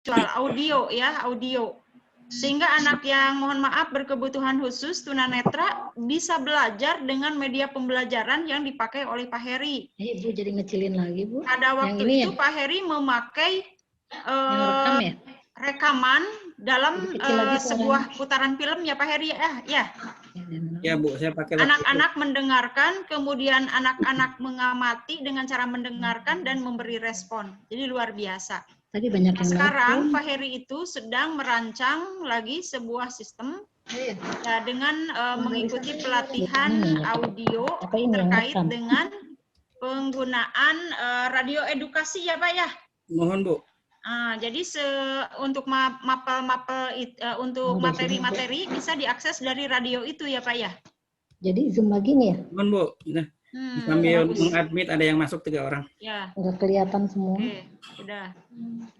visual, audio ya, audio. Sehingga anak yang mohon maaf berkebutuhan khusus tunanetra bisa belajar dengan media pembelajaran yang dipakai oleh Pak Heri. Ibu jadi ngecilin lagi, Bu. Pada waktu itu ya? Pak Heri memakai rekaman dalam sebuah putaran film ya Pak Heri ya. Ya Bu, saya pakai anak-anak mendengarkan, kemudian anak-anak mengamati dengan cara mendengarkan dan memberi respon. Jadi luar biasa. Tadi banyak yang sekarang Pak Heri itu sedang merancang lagi sebuah sistem ya, dengan mengikuti pelatihan audio terkait dengan penggunaan radio edukasi ya Pak ya. Mohon Bu. Jadi untuk mapel-mapel untuk materi-materi bisa diakses dari radio itu ya Pak ya. Jadi Zoom lagi nih ya? Mohon Bu. Nah, sambil mengadmit ada yang masuk 3 orang. Ya. Nggak kelihatan semua. Oke, udah.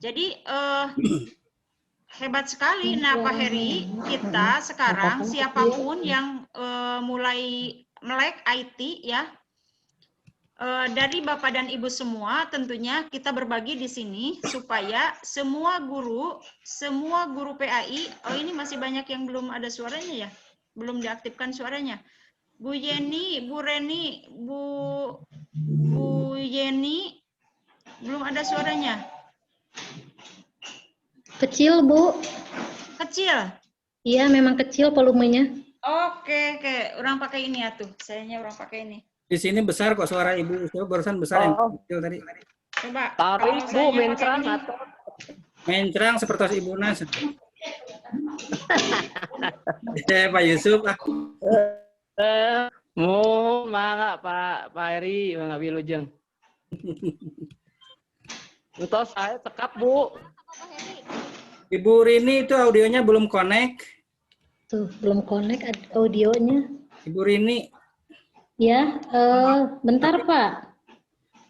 Jadi hebat sekali. Nah Pak Heri, kita sekarang siapapun yang mulai melek IT ya, dari Bapak dan Ibu semua tentunya kita berbagi di sini supaya semua guru PAI, ini masih banyak yang belum ada suaranya ya, belum diaktifkan suaranya. Bu Yeni, Bu Reni, Bu Yeni, belum ada suaranya. Kecil, Bu. Kecil? Iya, memang kecil volumenya. Oke. Orang pakai ini ya tuh. Sayangnya orang pakai ini. Di sini besar kok suara Ibu. Itu barusan besar yang kecil tadi. Coba. Tarik Bu, mencrang atau? Mencrang seperti Ibu Nas. Pak Yusuf. Mangga Pak Heri, mangga wilujeng. Untuk saya tekap Bu. Ibu Rini itu audionya belum connect. Tuh, belum connect audionya. Ibu Rini. Ya, bentar Pak.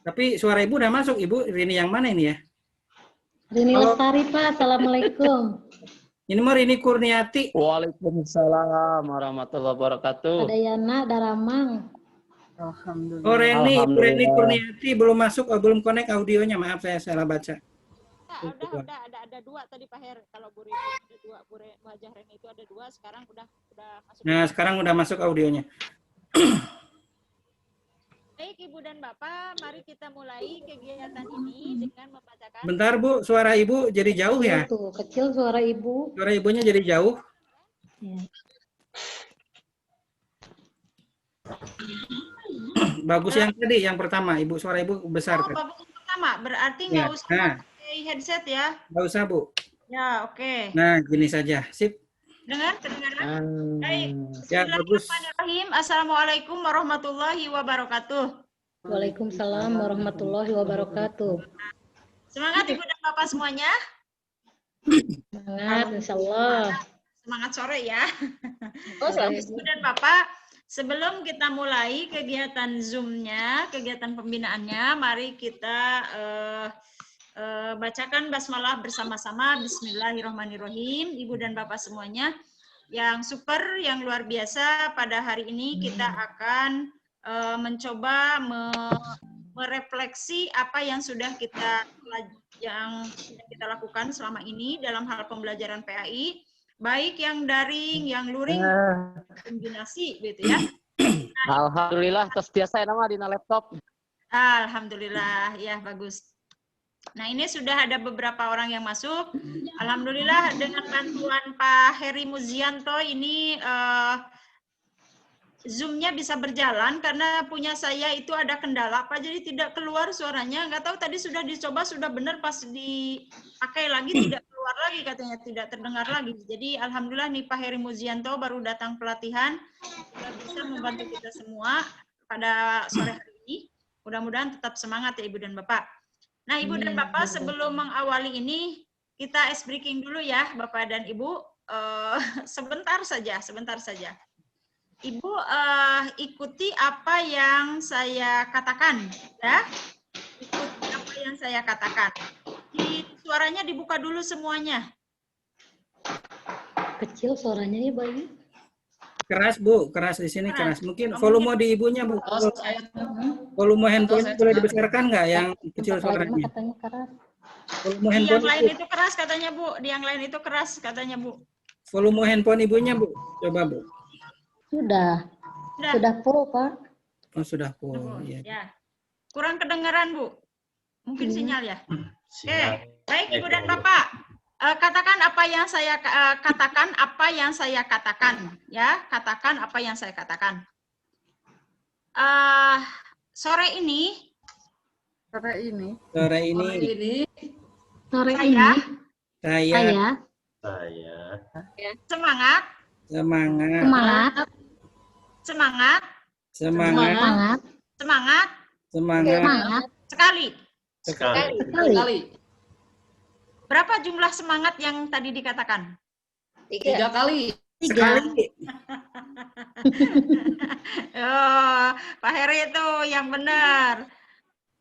Tapi suara Ibu udah masuk. Ibu Rini yang mana ini ya? Rini Lestari Pak, Assalamualaikum. Ini mau Rini Kurniati. Waalaikumsalam warahmatullahi wabarakatuh. Ada Yana, ada Ramang. Alhamdulillah. Oh Reni Kurniati belum masuk, belum connect audionya. Maaf saya salah baca. Ada 2 tadi Pak Her. Kalau Bu Rini ada 2, Bu Wajah Reni itu ada 2. Sekarang udah masuk. Nah sekarang udah masuk audionya. Baik Ibu dan Bapak, mari kita mulai kegiatan ini dengan membacakan. Bentar Bu, suara Ibu jadi jauh ya? Tuh, kecil suara Ibu. Suara Ibunya jadi jauh. Ya. Bagus yang tadi, yang pertama. Ibu, suara Ibu besar. Bagus yang pertama, berarti nggak usah pakai headset ya? Nggak usah Bu. Ya, oke. Nah, gini saja. Sip. Kedengaran? Baik. Ya, bagus. Bismillahirrahmanirrahim. Assalamualaikum warahmatullahi wabarakatuh. Waalaikumsalam warahmatullahi wabarakatuh. Semangat Ibu dan Bapak semuanya. Semangat, insya Allah. Semangat sore ya. Ibu dan Bapak, sebelum kita mulai kegiatan Zoom-nya, kegiatan pembinaannya, mari kita bacakan basmalah bersama-sama. Bismillahirrahmanirrahim. Ibu dan Bapak semuanya yang super, yang luar biasa, pada hari ini kita akan mencoba merefleksi apa yang sudah kita lakukan selama ini dalam hal pembelajaran PAI, baik yang daring, yang luring, kombinasi gitu ya. Alhamdulillah, tos biasa nama di laptop. Alhamdulillah, ya bagus. Nah ini sudah ada beberapa orang yang masuk. Alhamdulillah dengan bantuan Pak Heri Muzianto ini Zoom-nya bisa berjalan karena punya saya itu ada kendala Pak, jadi tidak keluar suaranya. Nggak tahu tadi sudah dicoba, sudah benar, pas dipakai lagi tidak keluar lagi katanya, tidak terdengar lagi. Jadi Alhamdulillah nih Pak Heri Muzianto baru datang pelatihan, sudah bisa membantu kita semua pada sore hari ini. Mudah-mudahan tetap semangat ya Ibu dan Bapak. Nah, Ibu dan Bapak, sebelum mengawali ini, kita ice breaking dulu ya, Bapak dan Ibu. Sebentar saja. Ibu ikuti apa yang saya katakan, ya. Ikuti apa yang saya katakan. Suaranya dibuka dulu semuanya. Kecil suaranya ya, Bayu. Keras Bu, keras di sini keras. Mungkin volume di Ibunya Bu. Volume handphone boleh dibesarkan nggak yang kecil suaranya? Katanya keras. Volume Di yang handphone lain Ibu. itu keras katanya Bu. Di yang lain itu keras katanya Bu. Volume handphone Ibunya, Bu. Coba, Bu. Sudah. Sudah. Sudah full, Pak. Oh, sudah full. Ya. Ya. Kurang kedengaran Bu. Mungkin sinyal ya. Oke, baik Ibu dan Bapak. Katakan apa yang saya katakan, apa yang saya katakan, ya. Katakan apa yang saya katakan. Sore ini Sore ini Sore Saya- ini saya semangat, semangat semangat, semangat semangat semangat sekali. sekali. Berapa jumlah semangat yang tadi dikatakan? 3 kali. sekali. Oh, Pak Heri itu yang benar.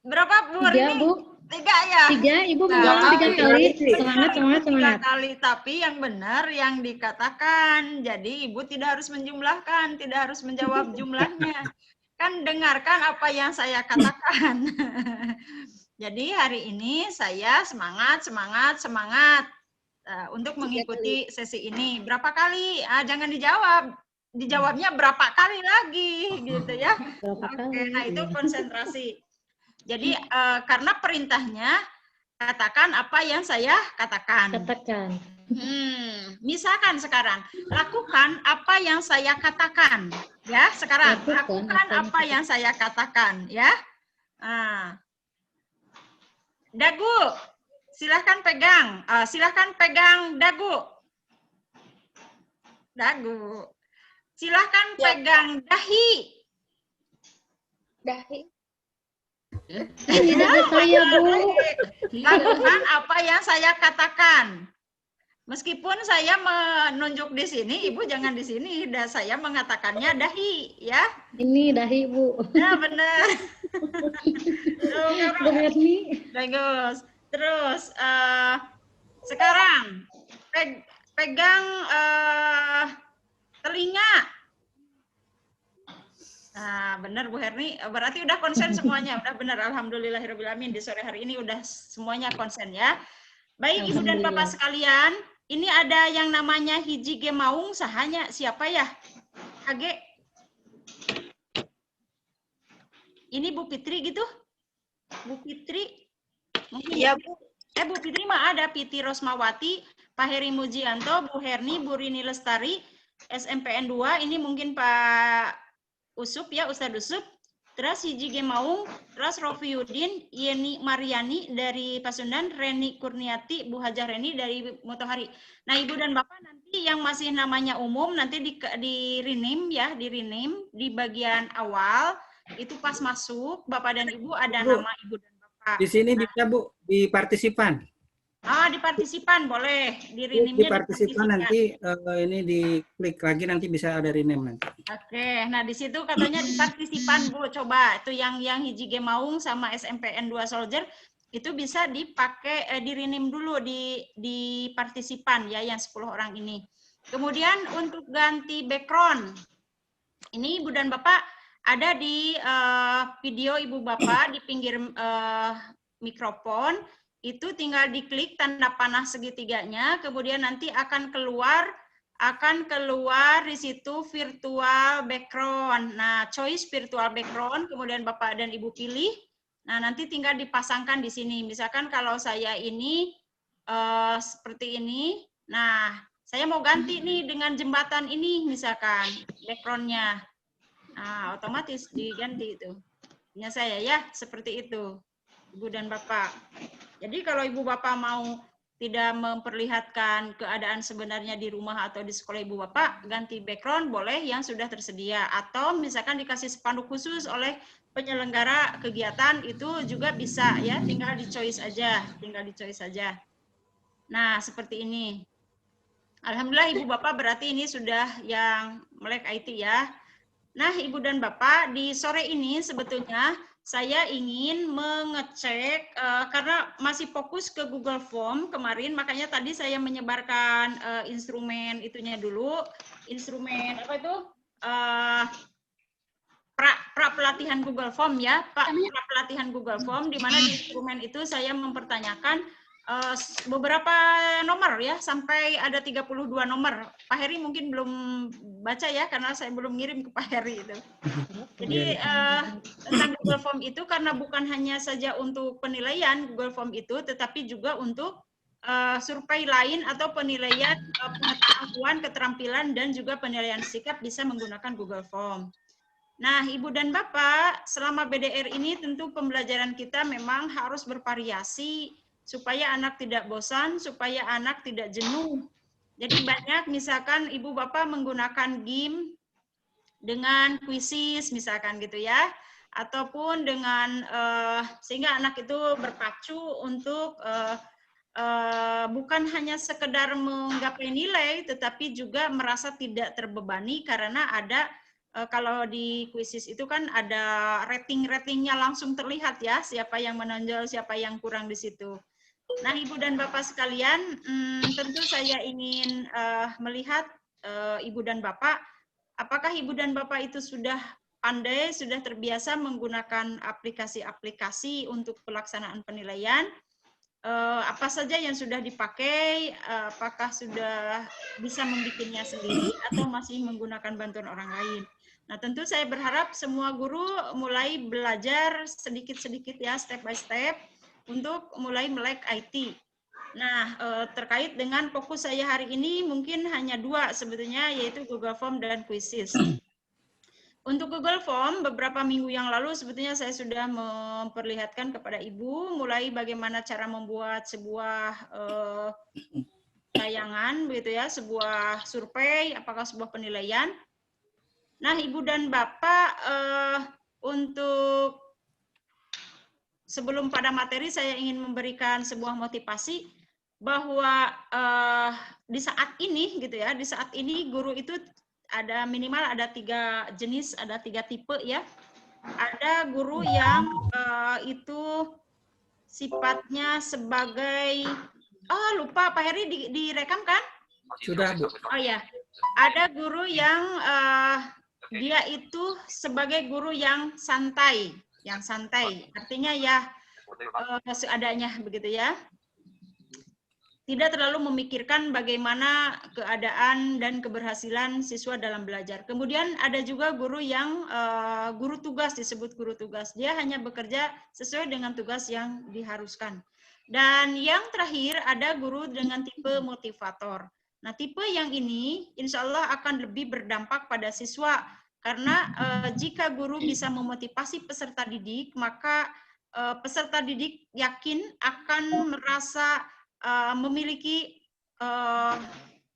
Berapa Bu? 3, Rini? Bu. 3 ya? 3, Ibu Nah, bilang 3 kali. Benar, Semangat. 3 kali, tapi yang benar yang dikatakan. Jadi Ibu tidak harus menjumlahkan, tidak harus menjawab jumlahnya. Kan dengarkan apa yang saya katakan. Jadi hari ini saya semangat untuk mengikuti sesi ini. Berapa kali? Jangan dijawab. Dijawabnya berapa kali lagi gitu ya. Berapa Oke, kali? nah itu konsentrasi. Jadi karena perintahnya katakan apa yang saya katakan. Katakan. Misalkan sekarang lakukan apa yang saya katakan, ya. Sekarang lakukan apa yang saya katakan, ya. Dagu, silahkan pegang. Silahkan pegang dagu. Dagu. Silahkan pegang dahi. Ini ada saya, Bu. Lakukan apa yang saya katakan. Meskipun saya menunjuk di sini, Ibu jangan di sini. Saya mengatakannya dahi, ya. Ini dahi, Bu. Ya, benar. Benar nih. Bagus. Terus, sekarang pegang telinga. Nah, benar Bu Herni. Berarti udah konsen semuanya. Udah benar. Alhamdulillahirrahmanirrahim. Di sore hari ini udah semuanya konsen ya. Baik Ibu dan Bapak sekalian. Ini ada yang namanya hiji ge maung sahanya. Siapa ya? Hage. Ini Bu Fitri gitu? Bu Fitri? Mungkin iya Bu. Bu Fitri mah ada. Piti Rosmawati, Pak Heri Mujianto, Bu Herni, Bu Rini Lestari, SMPN 2. Ini mungkin Pak Usup ya, Ustadz Usup. Terus hiji ge maung, terus Rofiudin, Yeni Mariani dari Pasundan, Reni Kurniati, Bu Hajah Reni dari Motohari. Nah, Ibu dan Bapak nanti yang masih namanya umum nanti di rename ya, di rename di bagian awal itu pas masuk Bapak dan Ibu ada Bu, nama Ibu dan Bapak. Di sini bisa Bu, di partisipan. Di partisipan boleh di Di rename-nya partisipan nanti ini diklik lagi nanti bisa ada rename nanti. Oke, nah di situ katanya di partisipan Bu, coba itu yang hiji ge maung sama SMPN 2 Soldier itu bisa dipakai di rename dulu di partisipan ya yang 10 orang ini. Kemudian untuk ganti background. Ini Ibu dan Bapak ada di video Ibu Bapak di pinggir mikrofon. Itu tinggal diklik tanda panah segitiganya, kemudian nanti akan keluar di situ virtual background. Nah, choice virtual background, kemudian Bapak dan Ibu pilih. Nah, nanti tinggal dipasangkan di sini. Misalkan kalau saya ini seperti ini. Nah, saya mau ganti nih dengan jembatan ini, misalkan background-nya. Nah, otomatis diganti itu. Punya saya ya, seperti itu. Ibu dan Bapak. Jadi kalau Ibu Bapak mau tidak memperlihatkan keadaan sebenarnya di rumah atau di sekolah Ibu Bapak, ganti background boleh yang sudah tersedia. Atau misalkan dikasih spanduk khusus oleh penyelenggara kegiatan itu juga bisa ya, tinggal di-choice aja. Nah, seperti ini. Alhamdulillah Ibu Bapak berarti ini sudah yang melek IT ya. Nah, Ibu dan Bapak, di sore ini sebetulnya saya ingin mengecek karena masih fokus ke Google Form kemarin, makanya tadi saya menyebarkan instrumen itunya dulu, instrumen apa itu pra pelatihan Google Form ya, Pak, pra pelatihan Google Form, di mana di instrumen itu saya mempertanyakan beberapa nomor ya, sampai ada 32 nomor. Pak Heri mungkin belum baca ya, karena saya belum ngirim ke Pak Heri itu. Jadi tentang Google Form itu karena bukan hanya saja untuk penilaian Google Form itu, tetapi juga untuk survei lain atau penilaian pengetahuan, keterampilan, dan juga penilaian sikap bisa menggunakan Google Form. Nah, Ibu dan Bapak, selama BDR ini tentu pembelajaran kita memang harus bervariasi supaya anak tidak bosan, supaya anak tidak jenuh. Jadi banyak misalkan Ibu Bapak menggunakan game dengan kuisis misalkan gitu ya, ataupun dengan sehingga anak itu berpacu untuk bukan hanya sekedar menggapai nilai, tetapi juga merasa tidak terbebani karena ada kalau di kuisis itu kan ada rating-ratingnya langsung terlihat ya, siapa yang menonjol, siapa yang kurang di situ. Nah, Ibu dan Bapak sekalian, tentu saya ingin melihat Ibu dan Bapak, apakah Ibu dan Bapak itu sudah pandai, sudah terbiasa menggunakan aplikasi-aplikasi untuk pelaksanaan penilaian? Apa saja yang sudah dipakai, apakah sudah bisa membuatnya sendiri atau masih menggunakan bantuan orang lain. Nah, tentu saya berharap semua guru mulai belajar sedikit-sedikit ya, step by step, untuk mulai melek IT. Nah, terkait dengan fokus saya hari ini mungkin hanya 2 sebetulnya, yaitu Google Form dan Quizzes. Untuk Google Form, beberapa minggu yang lalu sebetulnya saya sudah memperlihatkan kepada Ibu mulai bagaimana cara membuat sebuah tayangan, begitu ya, sebuah survei, apakah sebuah penilaian. Nah, Ibu dan Bapak, untuk sebelum pada materi saya ingin memberikan sebuah motivasi bahwa di saat ini, gitu ya, di saat ini guru itu ada minimal ada 3 jenis, ada 3 tipe ya. Ada guru yang itu sifatnya sebagai, lupa Pak Heri direkam kan? Sudah, Bu. Oh ya, ada guru yang dia itu sebagai guru yang santai, artinya ya seadanya begitu ya. Tidak terlalu memikirkan bagaimana keadaan dan keberhasilan siswa dalam belajar. Kemudian ada juga guru yang guru tugas, disebut guru tugas. Dia hanya bekerja sesuai dengan tugas yang diharuskan. Dan yang terakhir ada guru dengan tipe motivator. Nah, tipe yang ini insya Allah akan lebih berdampak pada siswa. Karena jika guru bisa memotivasi peserta didik, maka peserta didik yakin akan merasa memiliki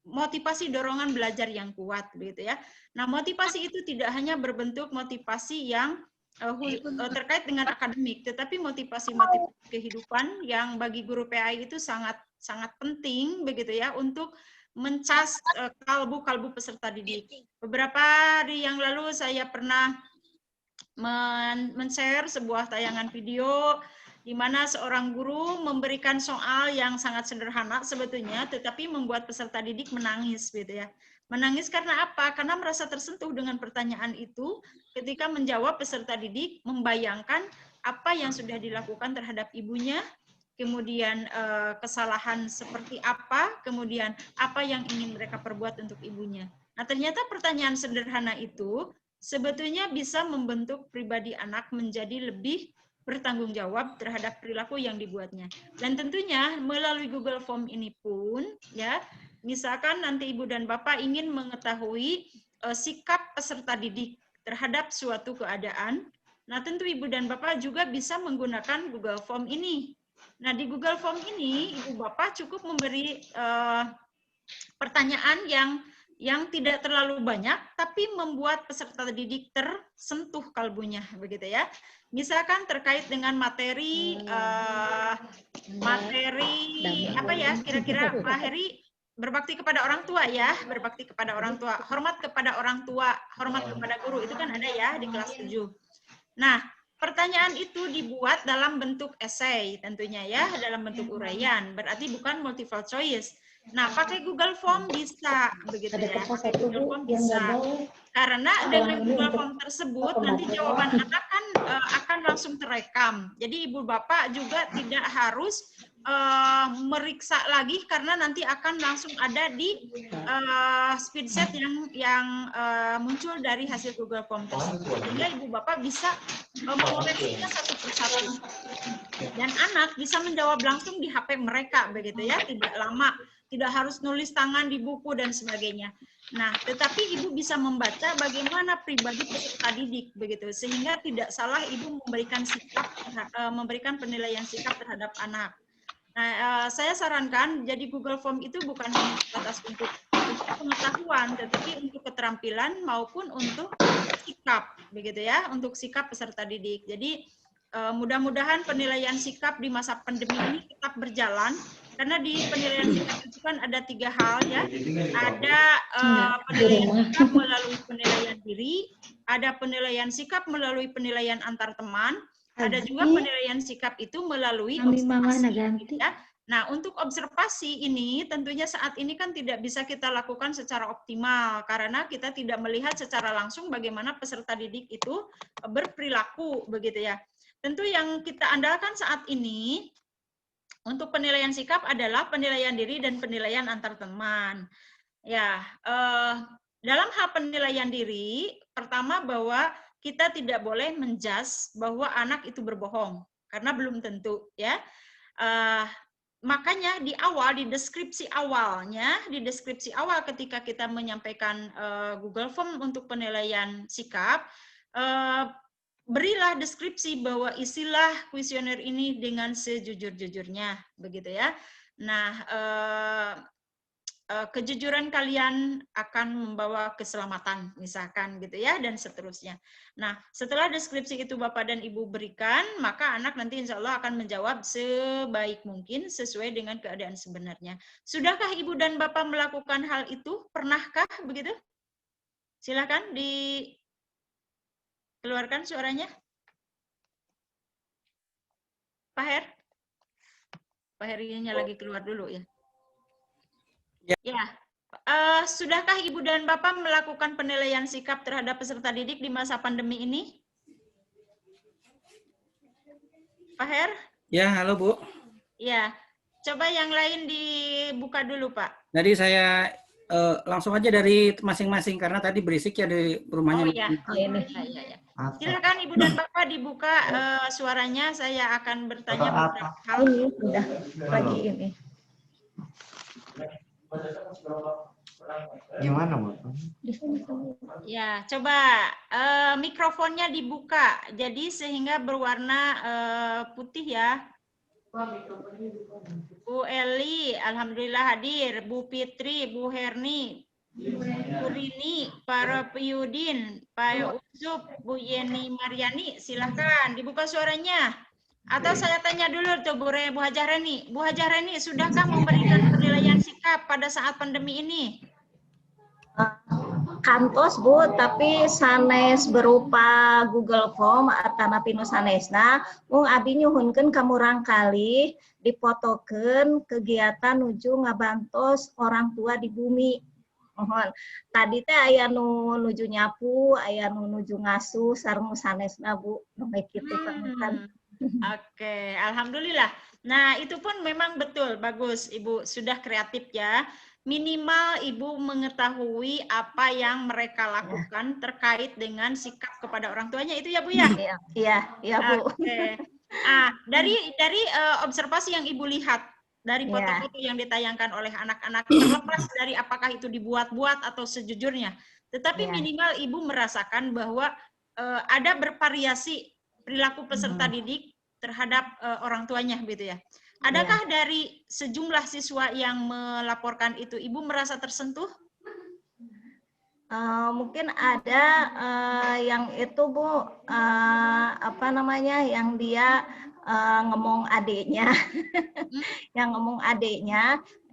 motivasi dorongan belajar yang kuat, begitu ya. Nah, motivasi itu tidak hanya berbentuk motivasi yang terkait dengan akademik, tetapi motivasi kehidupan yang bagi guru PAI itu sangat penting, begitu ya, untuk mencas kalbu peserta didik. Beberapa hari yang lalu saya pernah men-share sebuah tayangan video di mana seorang guru memberikan soal yang sangat sederhana sebetulnya, tetapi membuat peserta didik menangis, gitu ya. Menangis karena apa? Karena merasa tersentuh dengan pertanyaan itu ketika menjawab peserta didik membayangkan apa yang sudah dilakukan terhadap ibunya, kemudian kesalahan seperti apa, kemudian apa yang ingin mereka perbuat untuk ibunya. Nah, ternyata pertanyaan sederhana itu sebetulnya bisa membentuk pribadi anak menjadi lebih bertanggung jawab terhadap perilaku yang dibuatnya. Dan tentunya melalui Google Form ini pun, ya, misalkan nanti Ibu dan Bapak ingin mengetahui sikap peserta didik terhadap suatu keadaan, nah tentu Ibu dan Bapak juga bisa menggunakan Google Form ini. Nah, di Google Form ini, Ibu Bapak cukup memberi pertanyaan yang tidak terlalu banyak, tapi membuat peserta didik tersentuh kalbunya, begitu ya. Misalkan terkait dengan materi, apa ya, kira-kira Pak Heri, berbakti kepada orang tua ya, berbakti kepada orang tua, hormat kepada orang tua, hormat kepada guru, itu kan ada ya di kelas 7. Nah, pertanyaan itu dibuat dalam bentuk esai tentunya ya, dalam bentuk uraian, berarti bukan multiple choice. Nah, pakai Google Form bisa, begitu ya. Pakai Google Form bisa. Karena dengan Google Form tersebut nanti jawaban anak kan akan langsung terekam. Jadi ibu bapak juga tidak harus meriksa lagi karena nanti akan langsung ada di speedset yang muncul dari hasil Google Form tersebut. Sehingga ibu bapak bisa mengoreksinya satu persatu. Dan anak bisa menjawab langsung di HP mereka, begitu ya, tidak lama, tidak harus nulis tangan di buku dan sebagainya. Nah, tetapi ibu bisa membaca bagaimana pribadi peserta didik, begitu, sehingga tidak salah ibu memberikan penilaian sikap terhadap anak. Nah, saya sarankan jadi Google Form itu bukan hanya sebatas untuk pengetahuan, tetapi untuk keterampilan maupun untuk sikap, begitu ya, untuk sikap peserta didik. Jadi mudah-mudahan penilaian sikap di masa pandemi ini tetap berjalan, karena di penilaian sikap itu kan ada 3 hal ya, ada penilaian sikap melalui penilaian diri, ada penilaian sikap melalui penilaian antar teman, ada juga penilaian sikap itu melalui observasi. Ya. Nah, untuk observasi ini tentunya saat ini kan tidak bisa kita lakukan secara optimal karena kita tidak melihat secara langsung bagaimana peserta didik itu berperilaku, begitu ya. Tentu yang kita andalkan saat ini untuk penilaian sikap adalah penilaian diri dan penilaian antar teman. Ya, dalam hal penilaian diri, pertama bahwa kita tidak boleh menjudge bahwa anak itu berbohong karena belum tentu, ya. Makanya di awal, di deskripsi awal ketika kita menyampaikan Google Form untuk penilaian sikap, berilah deskripsi bahwa isilah kuesioner ini dengan sejujur-jujurnya, begitu ya. Nah, kejujuran kalian akan membawa keselamatan, misalkan gitu ya, dan seterusnya. Nah, setelah deskripsi itu Bapak dan Ibu berikan, maka anak nanti insya Allah akan menjawab sebaik mungkin sesuai dengan keadaan sebenarnya. Sudahkah Ibu dan Bapak melakukan hal itu? Pernahkah begitu? Silakan dikeluarkan suaranya. Pak Her? Pak Herinya lagi keluar dulu ya. Ya, sudahkah Ibu dan Bapak melakukan penilaian sikap terhadap peserta didik di masa pandemi ini? Pak Her? Ya, halo Bu. Ya, coba yang lain dibuka dulu Pak. Jadi saya langsung aja dari masing-masing karena tadi berisik ya di rumahnya. Oh iya, ya. Silakan Ibu dan Bapak dibuka suaranya, saya akan bertanya beberapa hal. Udah lagi ini. Gimana, Bu? Ya, coba mikrofonnya dibuka, jadi sehingga berwarna putih ya. Bu Eli, alhamdulillah hadir. Bu Fitri, Bu Herni, Bu Rini, Pak Piyudin, Pak Uzub, Bu Yeni Mariani, silahkan dibuka suaranya. Atau saya tanya dulu tuh Bu Hajah Reni. Bu Hajah Reni, sudahkah memberikan penilaian sikap pada saat pandemi ini? Kantos Bu, tapi sanes berupa Google Form atau pinu sanesna, mung abi nyuhunkeun kamu rangkali dipotokeun kegiatan nuju ngabantos orang tua di bumi. Mohon. Tadi teh aya nu nuju nyapu, aya nu nuju ngasuh sareng sanesna Bu, baik kitu kan. Oke, alhamdulillah. Nah, itu pun memang betul, bagus Ibu, sudah kreatif ya. Minimal Ibu mengetahui apa yang mereka lakukan terkait dengan sikap kepada orang tuanya, itu ya Bu ya? Iya Bu. Oke. Dari observasi yang Ibu lihat, dari foto-foto yang ditayangkan oleh anak-anak, terlepas dari apakah itu dibuat-buat atau sejujurnya, tetapi minimal Ibu merasakan bahwa ada bervariasi perilaku peserta didik terhadap orang tuanya gitu ya. Adakah dari sejumlah siswa yang melaporkan itu Ibu merasa tersentuh? Mungkin ada yang itu Bu, apa namanya, yang dia ngomong adiknya,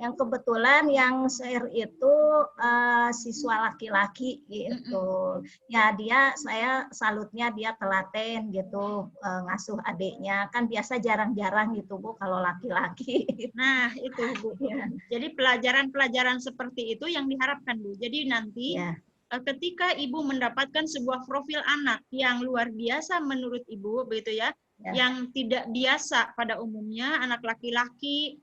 yang kebetulan yang share itu siswa laki-laki gitu. Ya saya salutnya dia telaten gitu ngasuh adiknya, kan biasa jarang-jarang gitu Bu kalau laki-laki. Nah itu Bu. Ya. Jadi pelajaran-pelajaran seperti itu yang diharapkan Bu. Jadi nanti ketika ibu mendapatkan sebuah profil anak yang luar biasa menurut ibu, begitu ya, Ya. yang tidak biasa pada umumnya, anak laki-laki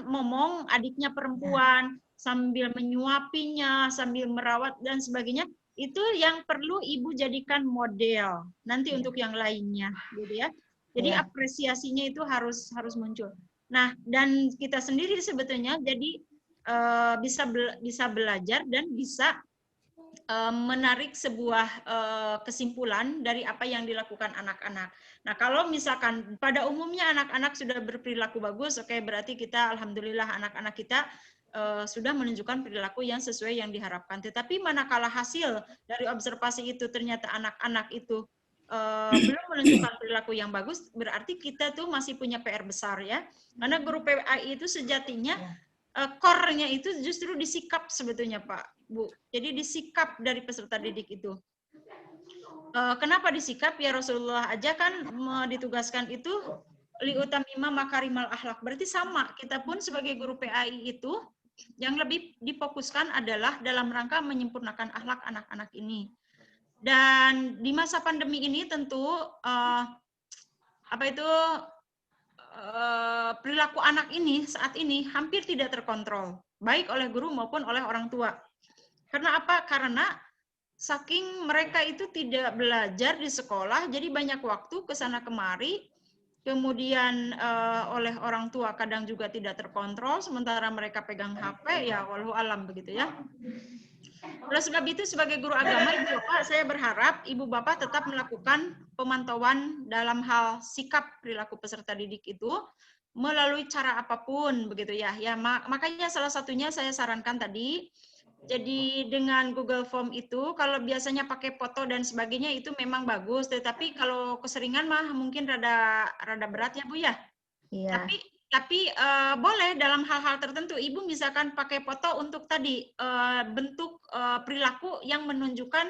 ngomong adiknya perempuan sambil menyuapinya, sambil merawat dan sebagainya, itu yang perlu ibu jadikan model nanti untuk yang lainnya, gitu ya. Jadi Ya. apresiasinya itu harus muncul. Nah, dan kita sendiri sebetulnya jadi bisa belajar dan bisa menarik sebuah kesimpulan dari apa yang dilakukan anak-anak. Nah, kalau misalkan pada umumnya anak-anak sudah berperilaku bagus, oke, berarti kita alhamdulillah anak-anak kita sudah menunjukkan perilaku yang sesuai yang diharapkan. Tetapi manakala hasil dari observasi itu ternyata anak-anak itu belum menunjukkan perilaku yang bagus, berarti kita tuh masih punya PR besar ya. Karena guru PAI itu sejatinya core-nya itu justru disikap sebetulnya Pak, Bu. Jadi disikap dari peserta didik itu. Kenapa disikap? Ya Rasulullah aja kan ditugaskan itu liutamima makarimal akhlak. Berarti sama, kita pun sebagai guru PAI itu yang lebih difokuskan adalah dalam rangka menyempurnakan akhlak anak-anak ini. Dan di masa pandemi ini tentu perilaku anak ini saat ini hampir tidak terkontrol, baik oleh guru maupun oleh orang tua. Karena apa? Karena saking mereka itu tidak belajar di sekolah, jadi banyak waktu ke sana kemari, kemudian oleh orang tua kadang juga tidak terkontrol, sementara mereka pegang HP, ya wallahu alam begitu ya. Oleh sebab itu sebagai guru agama, Ibu Bapak, saya berharap Ibu Bapak tetap melakukan pemantauan dalam hal sikap perilaku peserta didik itu melalui cara apapun begitu ya. Ya makanya salah satunya saya sarankan tadi. Jadi dengan Google Form itu kalau biasanya pakai foto dan sebagainya itu memang bagus, tetapi kalau keseringan mah mungkin rada berat ya Bu ya. Iya. Tapi boleh dalam hal-hal tertentu, Ibu misalkan pakai foto untuk tadi bentuk perilaku yang menunjukkan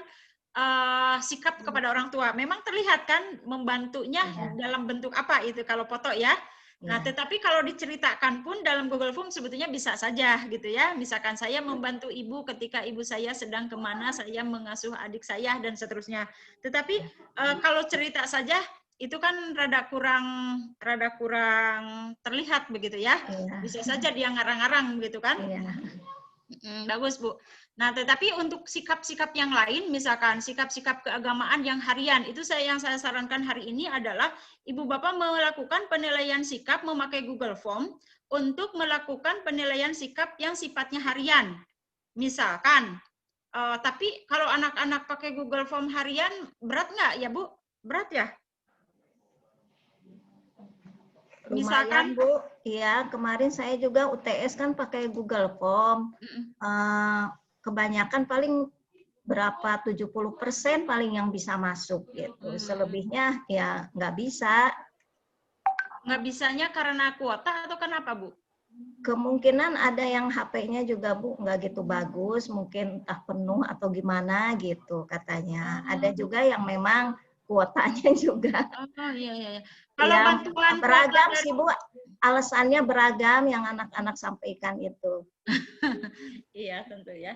sikap kepada orang tua. Memang terlihat kan membantunya dalam bentuk apa itu kalau foto ya. Nah, tetapi kalau diceritakan pun dalam Google Form sebetulnya bisa saja gitu ya. Misalkan saya membantu ibu ketika ibu saya sedang kemana, saya mengasuh adik saya dan seterusnya. Tetapi kalau cerita saja itu kan rada kurang terlihat begitu ya. Bisa saja dia ngarang-ngarang begitu kan. Bagus Bu. Nah, tetapi untuk sikap-sikap yang lain, misalkan sikap-sikap keagamaan yang harian, itu yang saya sarankan hari ini adalah Ibu Bapak melakukan penilaian sikap memakai Google Form untuk melakukan penilaian sikap yang sifatnya harian. Misalkan, tapi kalau anak-anak pakai Google Form harian, berat nggak ya Bu? Berat ya? Misalkan Bu, ya kemarin saya juga UTS kan pakai Google Form. Kebanyakan paling berapa 70% paling yang bisa masuk gitu. Selebihnya ya nggak bisa. Nggak bisanya karena kuota atau kenapa Bu? Kemungkinan ada yang HP-nya juga Bu nggak gitu bagus, mungkin entah penuh atau gimana gitu katanya. Ada juga yang memang kuotanya juga. Oh iya. Kalau ya, bantuan beragam sih Bu, alasannya beragam yang anak-anak sampaikan itu. Iya tentu ya.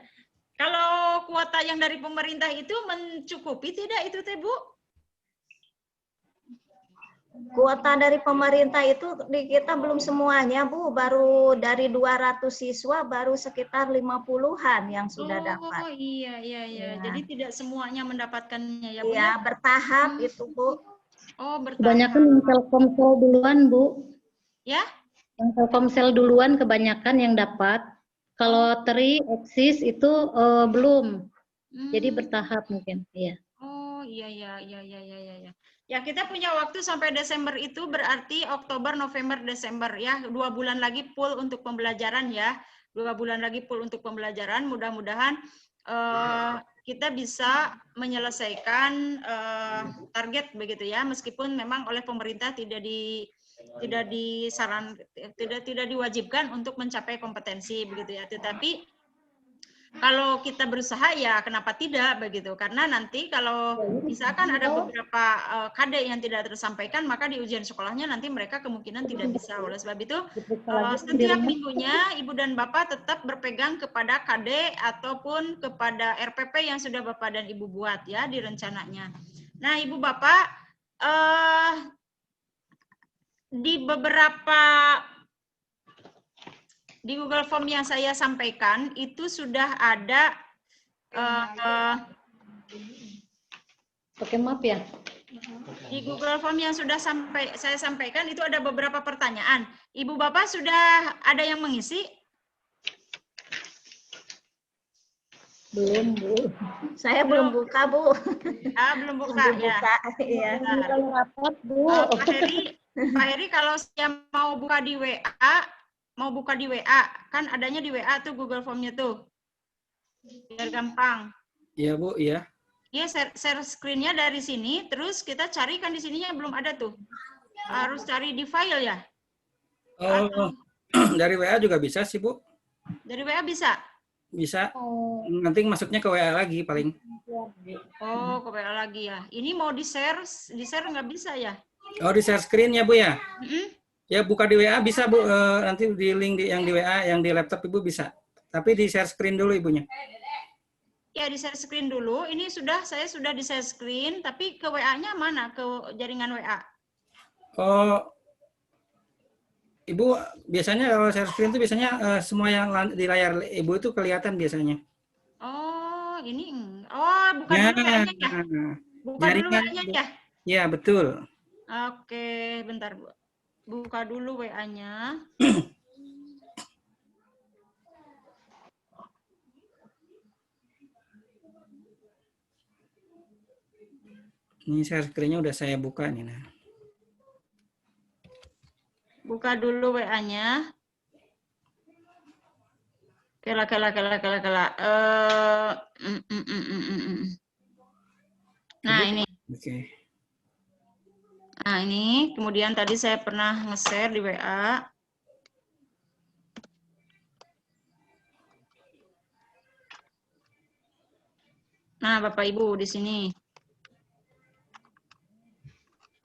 Kalau kuota yang dari pemerintah itu mencukupi tidak itu Teh Bu? Kuota dari pemerintah itu di kita belum semuanya Bu, baru dari 200 siswa baru sekitar 50-an yang sudah dapat. Oh iya. Jadi tidak semuanya mendapatkannya ya Bu? Iya, bertahap itu Bu. Oh bertahap. Kebanyakan yang Telkomsel duluan Bu. Ya? Yang Telkomsel duluan kebanyakan yang dapat. Kalau Tri, Eksis itu belum. Jadi bertahap mungkin. Iya. Oh iya. Ya kita punya waktu sampai Desember itu berarti Oktober, November, Desember ya. 2 bulan lagi full untuk pembelajaran ya. 2 bulan lagi full untuk pembelajaran. Mudah-mudahan kita bisa menyelesaikan target begitu ya. Meskipun memang oleh pemerintah tidak diwajibkan untuk mencapai kompetensi begitu ya. Tetapi Kalau kita berusaha ya kenapa tidak begitu? Karena nanti kalau misalkan ada beberapa KD yang tidak tersampaikan, maka di ujian sekolahnya nanti mereka kemungkinan tidak bisa. Oleh sebab itu setiap minggunya Ibu dan Bapak tetap berpegang kepada KD ataupun kepada RPP yang sudah Bapak dan Ibu buat ya di rencananya. Nah, Ibu Bapak di beberapa di Google Form yang saya sampaikan itu sudah ada Oke, maaf ya. di Google Form yang sudah saya sampaikan itu ada beberapa pertanyaan. Ibu Bapak sudah ada yang mengisi? Belum, Bu. Saya belum buka, Bu. Belum buka ya. Iya. Kalau rapat, Bu. Pak Heri kalau saya mau buka di WA, kan adanya di WA tuh Google Form-nya tuh. Biar gampang. Iya, Bu, iya. Iya, share screen-nya dari sini, terus kita carikan di sininya belum ada tuh. Harus cari di file ya? Oh, dari WA juga bisa sih, Bu. Dari WA bisa? Bisa. Nanti masuknya ke WA lagi paling. Oh, ke WA lagi ya. Ini mau di-share nggak bisa ya? Oh, di share screen ya, Bu ya? Mm-mm. Ya, buka di WA bisa, Bu. Nanti di link yang di WA, yang di laptop Ibu bisa. Tapi di share screen dulu Ibunya. Ya, di share screen dulu. Ini saya sudah di share screen, tapi ke WA-nya mana? Ke jaringan WA? Oh, Ibu biasanya kalau share screen itu biasanya semua yang di layar Ibu itu kelihatan biasanya. Oh, ini. Oh, buka dulu WA-nya ya? Buka dulu WA-nya ya? Ya, betul. Oke, bentar, Bu. Buka dulu WA-nya. Ini share screen-nya udah saya buka nih. Nah. Buka dulu WA-nya. Kela. Nah, ini. Oke. Nah, ini. Kemudian tadi saya pernah nge-share di WA. Nah, Bapak Ibu di sini.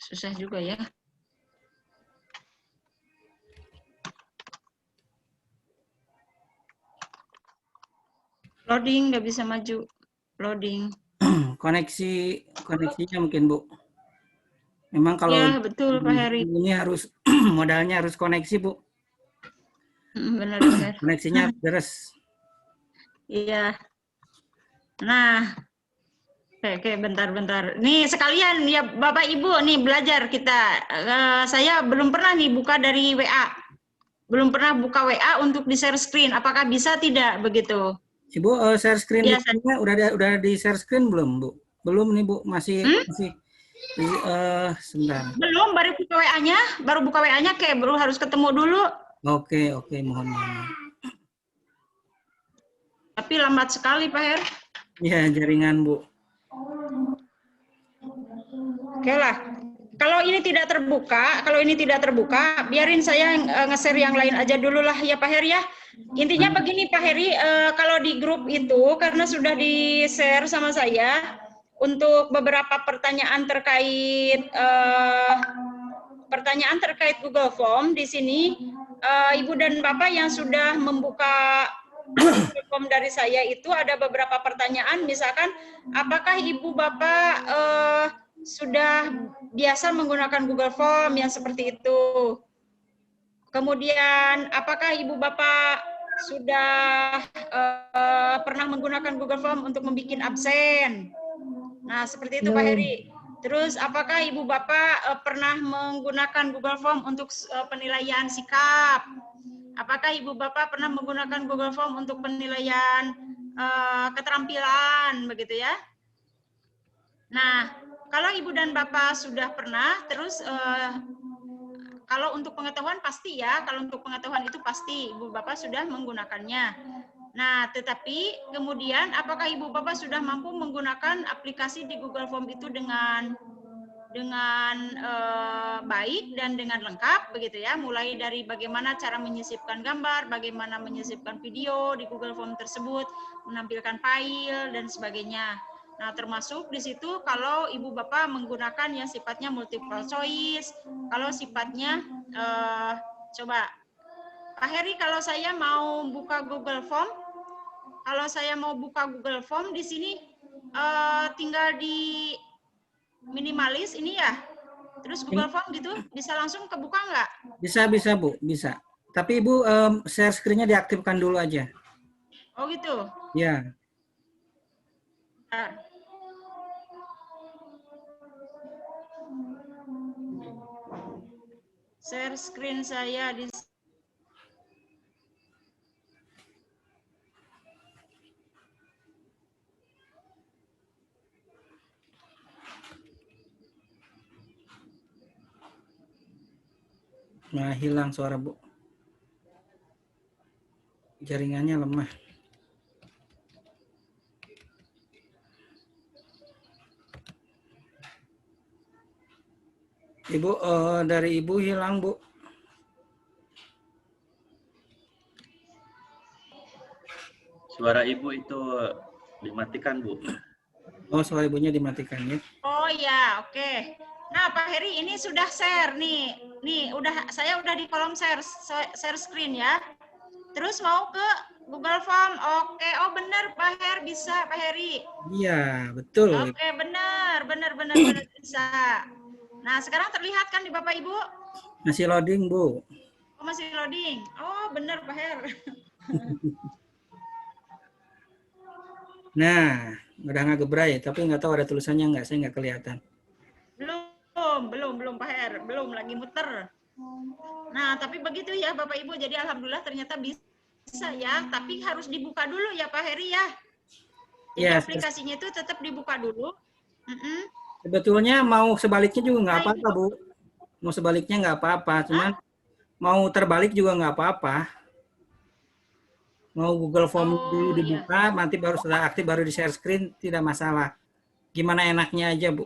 Susah juga ya. Loading, nggak bisa maju. Loading. Koneksinya mungkin, Bu. Memang kalau ya, betul, Pak Heri. Ini harus modalnya harus koneksi, Bu. Benar. Koneksinya beres. Iya. Nah, oke, bentar. Nih sekalian ya Bapak Ibu nih belajar kita. Saya belum pernah nih buka dari WA. Belum pernah buka WA untuk di share screen. Apakah bisa tidak begitu? Ibu share screen ya, udah di share screen belum, Bu? Belum nih, Bu. Masih sebentar. Belum, baru buka WA-nya, baru harus ketemu dulu. Oke, mohon. Tapi lambat sekali, Pak Her. Ya, jaringan, Bu. Oke lah. Kalau ini tidak terbuka, biarin saya nge-share yang lain aja dulu lah ya Pak Heri ya. Intinya begini Pak Heri, kalau di grup itu karena sudah di-share sama saya untuk beberapa pertanyaan terkait Google Form di sini, Ibu dan Bapak yang sudah membuka Google Form dari saya itu ada beberapa pertanyaan, misalkan apakah Ibu Bapak sudah biasa menggunakan Google Form yang seperti itu. Kemudian, apakah Ibu Bapak sudah pernah menggunakan Google Form untuk membuat absen? Nah, seperti itu Pak Heri. Terus, apakah Ibu Bapak pernah menggunakan Google Form untuk penilaian sikap? Apakah Ibu Bapak pernah menggunakan Google Form untuk penilaian keterampilan, begitu ya? Nah, kalau Ibu dan Bapak sudah pernah, terus kalau untuk pengetahuan pasti ya, kalau untuk pengetahuan itu pasti Ibu Bapak sudah menggunakannya. Nah, tetapi kemudian apakah Ibu Bapak sudah mampu menggunakan aplikasi di Google Form itu dengan baik dan dengan lengkap begitu ya, mulai dari bagaimana cara menyisipkan gambar, bagaimana menyisipkan video di Google Form tersebut, menampilkan file dan sebagainya. Nah, termasuk di situ kalau ibu bapak menggunakan yang sifatnya multiple choice, kalau sifatnya coba Pak Heri, kalau saya mau buka Google Form, di sini tinggal di minimalis ini ya, terus Google Form gitu, bisa langsung kebuka nggak? Bisa Bu, bisa. Tapi Ibu share screen-nya diaktifkan dulu aja. Oh gitu? Ya. Bentar. Share screen saya di Nah, hilang suara Bu. Jaringannya lemah. Ibu, dari Ibu hilang Bu. Suara Ibu itu dimatikan, Bu. Oh, suara Ibunya dimatikan ya. Oh ya, oke. Nah, Pak Heri ini sudah share nih. Nih, saya udah di kolom share screen ya. Terus mau ke Google Form. Oke, oh benar Pak Her, bisa Pak Heri. Iya, betul. Oke, benar bisa. Nah, sekarang terlihat kan di Bapak Ibu? Masih loading, Bu. Oh, masih loading. Oh, benar Pak Her. Nah, udah ngegebray, tapi nggak tahu ada tulisannya nggak, saya nggak kelihatan. Belum Pak Her, belum lagi muter. Nah, tapi begitu ya Bapak Ibu, jadi alhamdulillah ternyata bisa ya, tapi harus dibuka dulu ya Pak Heri ya. Jadi Ya, aplikasinya itu tetap dibuka dulu. sebetulnya mau sebaliknya juga nggak apa-apa, Bu. Mau sebaliknya nggak apa-apa, cuman mau terbalik juga nggak apa-apa. Mau Google Form dulu dibuka, nanti baru setelah aktif baru di share screen, tidak masalah. Gimana enaknya aja, Bu.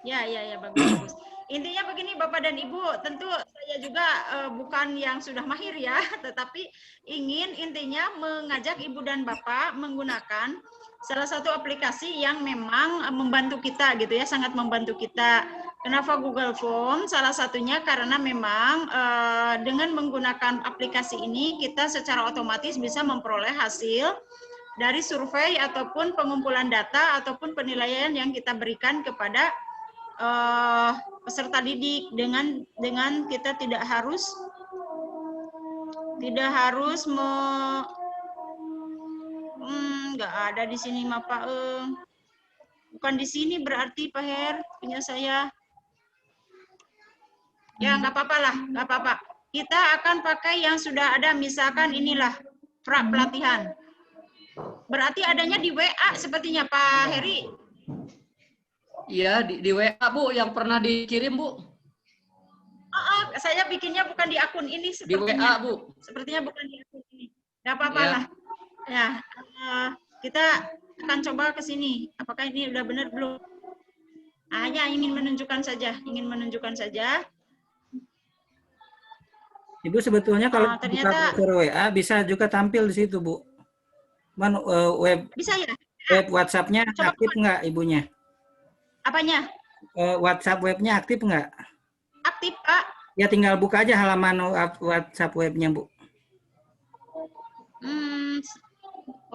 Ya, bagus. Intinya begini Bapak dan Ibu, tentu saya juga bukan yang sudah mahir ya, tetapi ingin intinya mengajak Ibu dan Bapak menggunakan salah satu aplikasi yang memang membantu kita gitu ya, sangat membantu kita. Kenapa Google Form? Salah satunya karena memang dengan menggunakan aplikasi ini kita secara otomatis bisa memperoleh hasil dari survei ataupun pengumpulan data ataupun penilaian yang kita berikan kepada peserta didik dengan kita tidak harus nggak ada di sini Pak. Bukan di sini berarti Pak Her punya saya. Ya nggak apa-apa lah, nggak apa-apa. Kita akan pakai yang sudah ada, misalkan inilah pelatihan. Berarti adanya di WA sepertinya Pak Heri. Iya, di WA, Bu, yang pernah dikirim, Bu. Saya bikinnya bukan di akun ini sepertinya. Di WA, Bu. Sepertinya bukan di akun ini. Nggak apa-apa lah. Ya, kita akan coba ke sini. Apakah ini udah benar belum? Hanya ingin menunjukkan saja. Ibu sebetulnya kalau ternyata buka WA bisa juga tampil di situ, Bu. Web bisa ya? Web WhatsApp-nya aktif nggak Ibunya? Apanya? WhatsApp webnya aktif nggak? Aktif, Pak. Ya tinggal buka aja halaman WhatsApp webnya, Bu.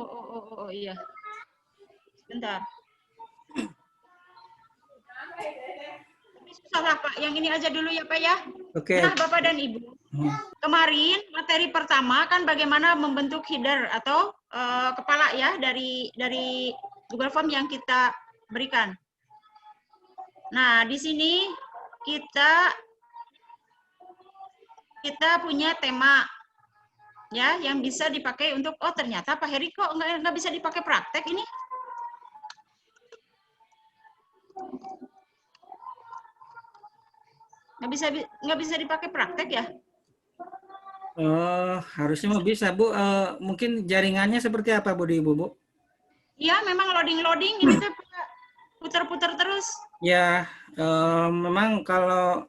Oh iya. Sebentar. Tapi susah lah Pak, yang ini aja dulu ya Pak ya. Oke. Nah Bapak dan Ibu, kemarin materi pertama kan bagaimana membentuk header atau kepala ya dari Google Form yang kita berikan. Nah, di sini kita punya tema ya yang bisa dipakai untuk ternyata Pak Heri kok nggak bisa dipakai praktek ini. Nggak bisa dipakai praktek ya? Harusnya mau bisa, Bu. Mungkin jaringannya seperti apa, Bu, di Ibu, Bu? Iya, memang loading ini tuh Pak. putar-putar terus. Ya, memang kalau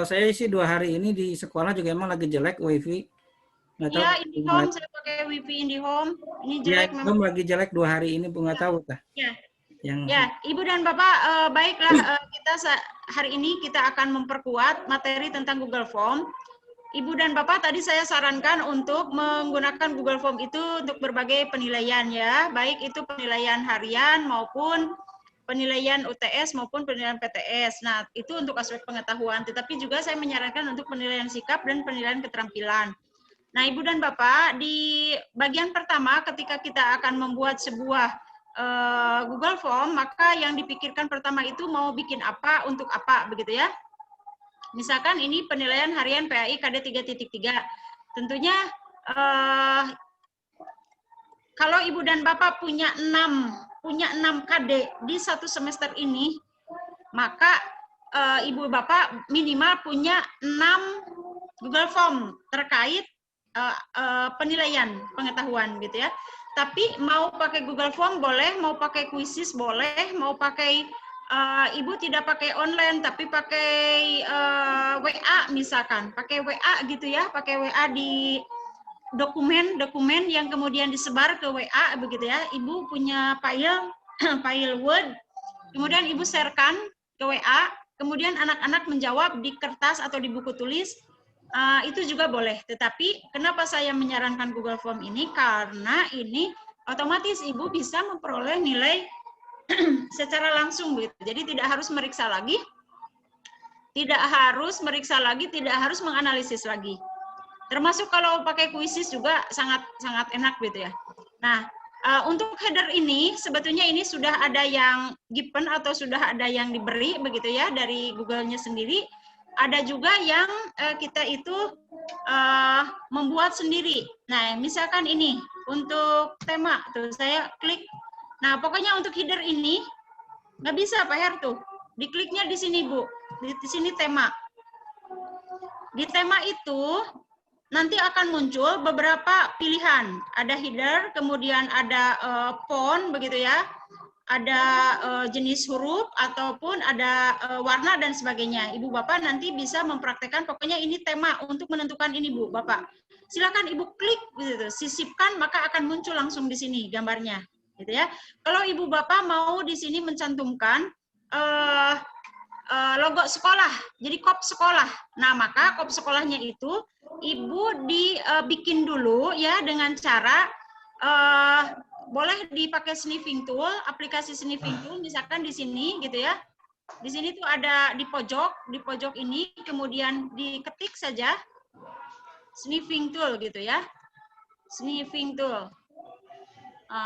saya sih 2 hari ini di sekolah juga emang lagi jelek wifi. Nggak tahu. Iya, IndiHome saya pakai wifi IndiHome. Ini jelek memang. Lagi jelek 2 hari ini, Bu, nggak tahu tah. Ya. Yang Ya, Ibu dan Bapak, baiklah kita hari ini kita akan memperkuat materi tentang Google Form. Ibu dan Bapak tadi saya sarankan untuk menggunakan Google Form itu untuk berbagai penilaian ya, baik itu penilaian harian maupun penilaian UTS maupun penilaian PTS. Nah, itu untuk aspek pengetahuan, tetapi juga saya menyarankan untuk penilaian sikap dan penilaian keterampilan. Nah, Ibu dan Bapak, di bagian pertama ketika kita akan membuat sebuah Google Form, maka yang dipikirkan pertama itu mau bikin apa, untuk apa, begitu ya. Misalkan ini penilaian harian PAI KD 3.3. Tentunya kalau Ibu dan Bapak punya 6 KD di 1 semester ini, maka Ibu Bapak minimal punya 6 Google Form terkait penilaian pengetahuan gitu ya. Tapi mau pakai Google Form boleh, mau pakai Quizzes boleh, mau pakai Ibu tidak pakai online tapi pakai WA misalkan, pakai WA gitu ya, pakai WA di dokumen yang kemudian disebar ke WA begitu ya. Ibu punya file Word, kemudian Ibu sharekan ke WA, kemudian anak-anak menjawab di kertas atau di buku tulis. Itu juga boleh, tetapi kenapa saya menyarankan Google Form ini? Karena ini otomatis Ibu bisa memperoleh nilai secara langsung gitu. Jadi tidak harus meriksa lagi, tidak harus menganalisis lagi. Termasuk kalau pakai Quizzes juga sangat enak gitu ya. Nah, untuk header ini sebetulnya ini sudah ada yang given atau sudah ada yang diberi begitu ya dari Google-nya sendiri. Ada juga yang kita itu membuat sendiri. Nah, misalkan ini untuk tema, tuh saya klik. Nah, pokoknya untuk header ini nggak bisa Pak Her tuh. Dikliknya di sini Bu, di sini tema. Di tema itu nanti akan muncul beberapa pilihan. Ada header, kemudian ada font begitu ya. Ada jenis huruf ataupun ada warna dan sebagainya. Ibu Bapak nanti bisa mempraktekkan, pokoknya ini tema untuk menentukan ini Bu Bapak. Silakan Ibu klik gitu, sisipkan maka akan muncul langsung di sini gambarnya, gitu ya. Kalau Ibu Bapak mau di sini mencantumkan logo sekolah, jadi kop sekolah. Nah, maka kop sekolahnya itu Ibu dibikin dulu ya dengan cara boleh dipakai sniffing tool, aplikasi sniffing tool, misalkan di sini gitu ya. Di sini tuh ada di pojok ini, kemudian diketik saja sniffing tool gitu ya. Sniffing tool.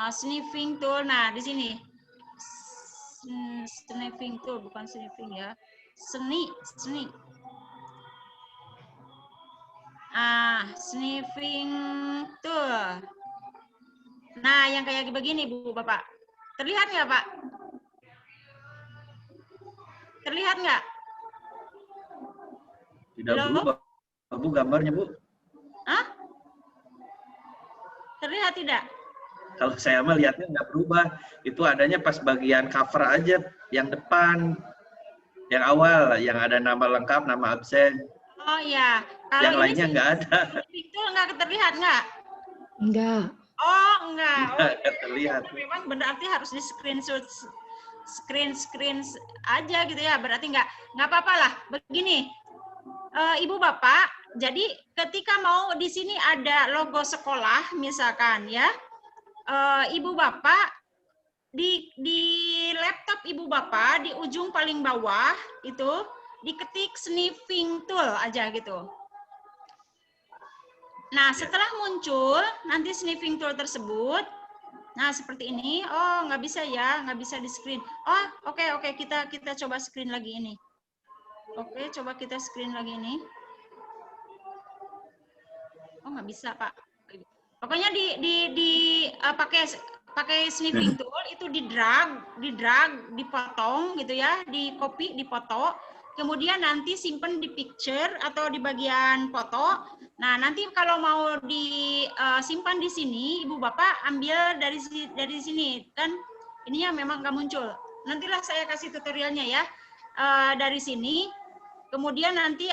Sniffing tool, nah di sini. Sniffing tool, bukan sniffing ya. Sniffing tool. Nah, yang kayak begini, Bu, Bapak. Terlihat nggak, Pak? Terlihat nggak? Tidak berubah, Bu, gambarnya, Bu. Hah? Terlihat tidak? Kalau saya mah lihatnya nggak berubah. Itu adanya pas bagian cover aja, yang depan. Yang awal, yang ada nama lengkap, nama absen. Oh, iya. Kalau yang lainnya nggak ada. Itu nggak terlihat, nggak? Enggak. Oh, enggak. Oh, nggak terlihat. Memang berarti harus di screenshot aja gitu ya. Berarti nggak apa-apa lah. Begini, Ibu Bapak, jadi ketika mau di sini ada logo sekolah misalkan ya, Ibu Bapak di laptop Ibu Bapak di ujung paling bawah itu diketik sniffing tool aja gitu. Nah, setelah muncul nanti sniffing tool tersebut, nah seperti ini. Oh, nggak bisa ya, nggak bisa di screen. Oh, oke, kita coba screen lagi ini. Oke, coba kita screen lagi ini. Oh, nggak bisa Pak. Pokoknya pakai sniffing tool itu di drag, dipotong gitu ya, di copy, dipoto. Kemudian nanti simpen di picture atau di bagian foto. Nah, nanti kalau mau disimpan di sini, Ibu Bapak ambil dari sini kan ininya memang nggak muncul. nantilah saya kasih tutorialnya ya. Dari sini, kemudian nanti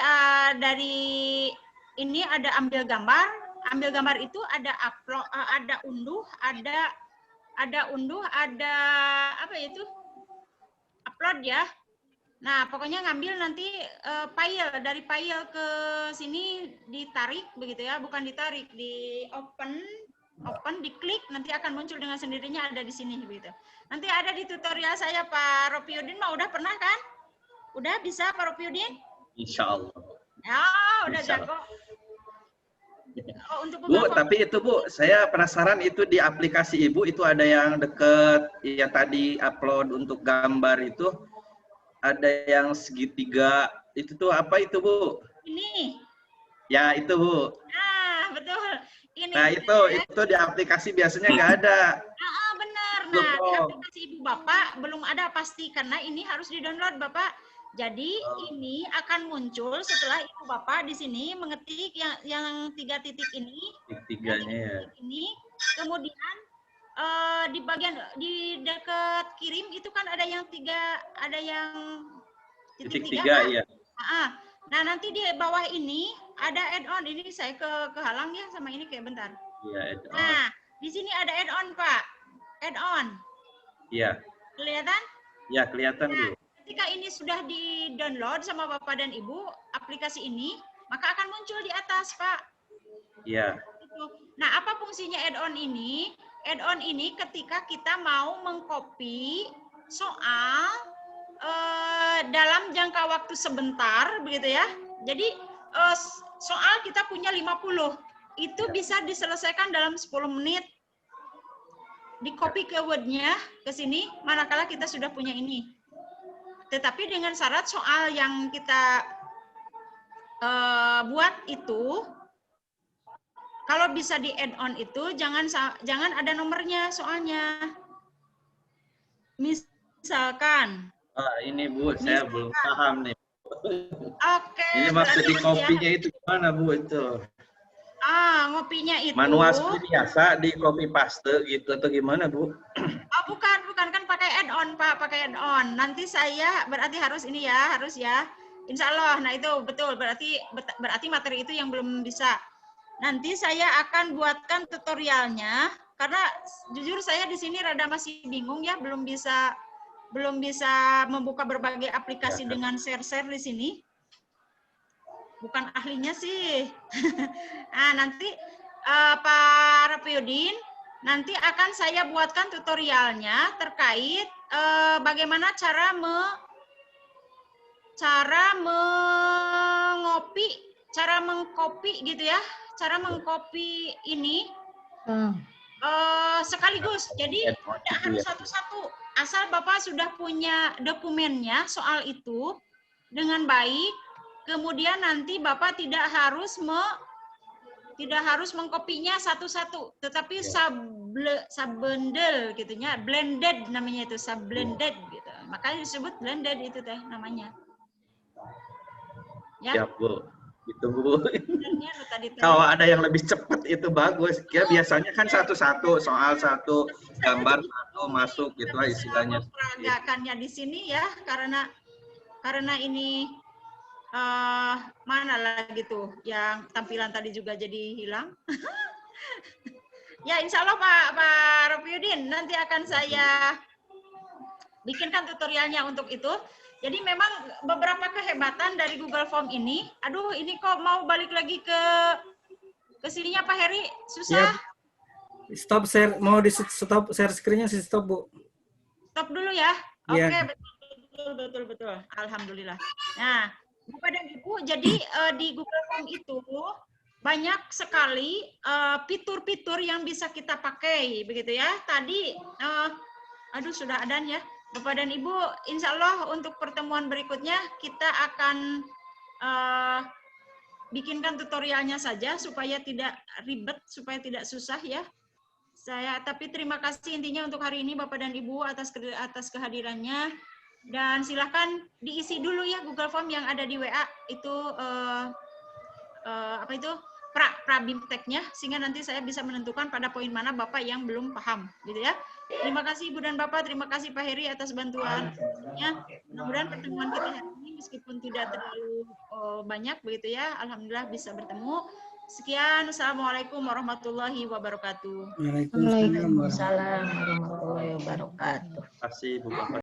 dari ini ada ambil gambar. Ambil gambar itu ada upload, ada unduh, ada unduh, ada apa ya itu? Upload ya. Nah, pokoknya ngambil nanti file, dari file ke sini ditarik begitu ya, bukan ditarik, di open, diklik, nanti akan muncul dengan sendirinya ada di sini begitu. Nanti ada di tutorial saya Pak Ropiudin, mah udah pernah kan? Udah bisa Pak Ropiudin? Insya Allah. Ya, udah Bisa. jago. Oh, untuk Bu, tapi itu Bu, saya penasaran itu di aplikasi Ibu itu ada yang deket, yang tadi upload untuk gambar itu, ada yang segitiga, itu tuh apa itu Bu? Ini. Ya itu Bu. Nah, betul. Ini. Nah itu di aplikasi biasanya nggak ada. Benar. Nah, di aplikasi Ibu Bapak belum ada pasti, karena ini harus di-download Bapak. Jadi ini akan muncul setelah Ibu Bapak di sini mengetik yang 3 titik ini. Tiganya ya. Ini, kemudian di bagian di dekat kirim itu kan ada yang 3, ada yang Titik 3 3 kan? ya. Nah, nanti di bawah ini ada add-on. Ini saya kehalang ya sama ini kayak bentar. Iya, Nah, di sini ada add-on, Pak. Add-on. Iya. Kelihatan? Ya, kelihatan Bu. Ketika ini sudah di-download sama Bapak dan Ibu, aplikasi ini, maka akan muncul di atas, Pak. Iya. Nah, apa fungsinya add-on ini? Add-on ini ketika kita mau mengcopy soal dalam jangka waktu sebentar, begitu ya. Jadi, soal kita punya 50. Itu bisa diselesaikan dalam 10 menit. Di-copy ke Word-nya ke sini, manakala kita sudah punya ini. Tetapi dengan syarat soal yang kita buat itu, kalau bisa di add-on itu jangan ada nomornya soalnya. Misalkan. Ini Bu, saya belum paham nih. Oke. Ini maksud di copy-nya itu gimana Bu itu? Ngopinya itu. Manual seperti biasa di copy paste gitu atau gimana Bu? Bukan kan pakai add-on Pak, pakai add-on. Nanti saya berarti harus ini ya, harus ya. Insya Allah. Nah itu betul, berarti materi itu yang belum bisa. Nanti saya akan buatkan tutorialnya, karena jujur saya di sini rada masih bingung ya, belum bisa membuka berbagai aplikasi dengan share-share di sini. Bukan ahlinya sih. Nah, nanti Pak Rapiudin, nanti akan saya buatkan tutorialnya terkait bagaimana cara mengcopy gitu ya, cara mengcopy ini sekaligus. Jadi tidak harus satu-satu. Asal Bapak sudah punya dokumennya soal itu dengan baik, kemudian nanti Bapak tidak harus mengkopinya satu-satu, tetapi subbundle gitunya, blended namanya itu, subblended gitu. Makanya disebut blended itu teh namanya. Ya. Siap Bu. Gitu Bu. Kalau ada yang lebih cepat itu bagus. Ya biasanya kan satu-satu, soal satu, gambar satu masuk gitu lah istilahnya. Peragakannya di sini ya, karena ini mana lagi tuh yang tampilan tadi juga jadi hilang. Ya insya Allah Pak Ropiudin, nanti akan saya bikinkan tutorialnya untuk itu. Jadi memang beberapa kehebatan dari Google Form ini. Aduh, ini kok mau balik lagi ke sininya Pak Heri, susah. Yep. Stop share, mau di stop share screen-nya sih, stop Bu. Stop dulu ya. Yeah. Oke, betul. Alhamdulillah. Nah, Bapak dan Ibu, jadi di Google Form itu banyak sekali fitur-fitur yang bisa kita pakai, begitu ya. Tadi, sudah ada ya. Bapak dan Ibu, insya Allah untuk pertemuan berikutnya kita akan bikinkan tutorialnya saja supaya tidak ribet, supaya tidak susah ya. Tapi terima kasih intinya untuk hari ini Bapak dan Ibu atas kehadirannya. Dan silakan diisi dulu ya Google Form yang ada di WA itu pra-bimteknya, sehingga nanti saya bisa menentukan pada poin mana Bapak yang belum paham, gitu ya. Terima kasih Ibu dan Bapak, terima kasih Pak Heri atas bantuan. Mudah-mudahan pertemuan kita hari ini meskipun tidak terlalu banyak begitu ya, alhamdulillah bisa bertemu. Sekian, Assalamualaikum warahmatullahi wabarakatuh. Waalaikumsalam. Waalaikumsalam warahmatullahi wabarakatuh. Terima kasih Bu Bapak.